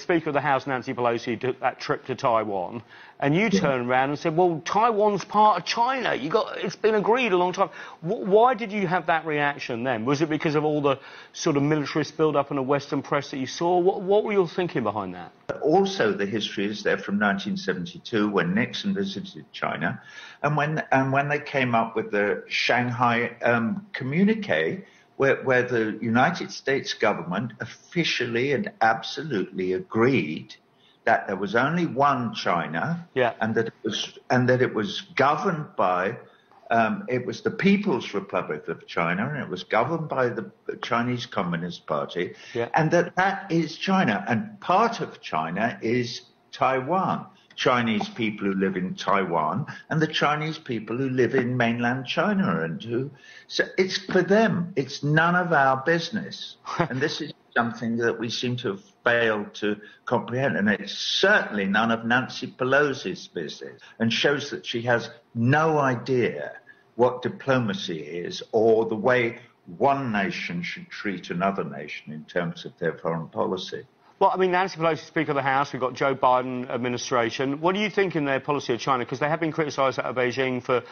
Speaker of the House, Nancy Pelosi, took that trip to Taiwan, and you turned around and said, well, Taiwan's part of China. It's been agreed a long time. Why did you have that reaction then? Was it because of all the sort of militarist build-up in the Western press that you saw? What were you thinking behind that? Also, the history is there from 1972 when Nixon visited China, and when they came up with the Shanghai communique, where the United States government officially and absolutely agreed that there was only one China, and that it was governed by it was the People's Republic of China, and it was governed by the Chinese Communist Party, and that is China, and part of China is Taiwan. Chinese people who live in Taiwan and the Chinese people who live in mainland China, so it's for them. It's none of our business, and this is something that we seem to have failed to comprehend, and it's certainly none of Nancy Pelosi's business, and shows that she has no idea what diplomacy is or the way one nation should treat another nation in terms of their foreign policy. Well, I mean, Nancy Pelosi, Speaker of the House, we've got Joe Biden administration. What do you think in their policy of China? Because they have been criticised out of Beijing for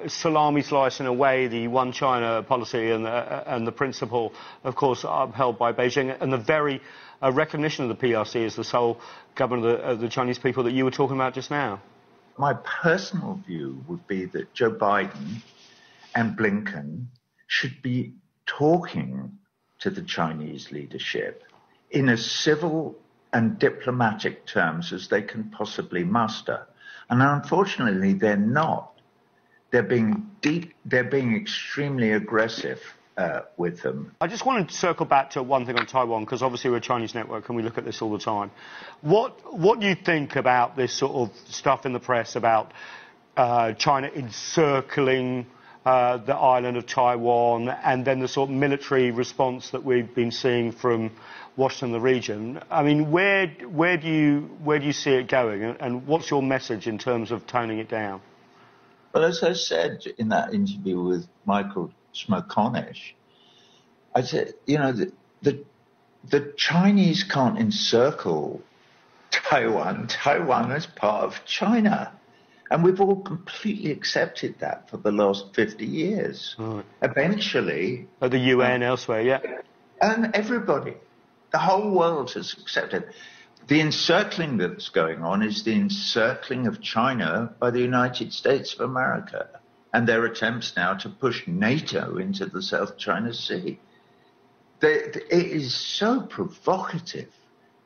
salami slicing away the one China policy and the principle, of course, upheld by Beijing, and the very recognition of the PRC as the sole government of the Chinese people that you were talking about just now. My personal view would be that Joe Biden and Blinken should be talking to the Chinese leadership in as civil and diplomatic terms as they can possibly muster. And unfortunately, they're not. They're being extremely aggressive with them. I just want to circle back to one thing on Taiwan, because obviously we're a Chinese network and we look at this all the time. What do you think about this sort of stuff in the press about China encircling the island of Taiwan, and then the sort of military response that we've been seeing from Washington, the region? I mean, where do you see it going, and what's your message in terms of toning it down? Well, as I said in that interview with Michael Smerconish, I said, the Chinese can't encircle Taiwan. Taiwan is part of China. And we've all completely accepted that for the last 50 years. Right. Eventually... At the UN, elsewhere, And everybody, the whole world has accepted. The encircling that's going on is the encircling of China by the United States of America and their attempts now to push NATO into the South China Sea. It is so provocative.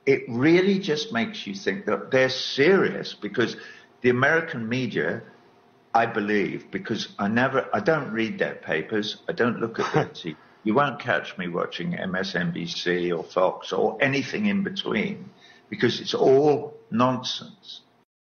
It really just makes you think that they're serious, because the American media, I believe, because I don't read their papers, I don't look at their TV. You won't catch me watching MSNBC or Fox or anything in between, because it's all nonsense.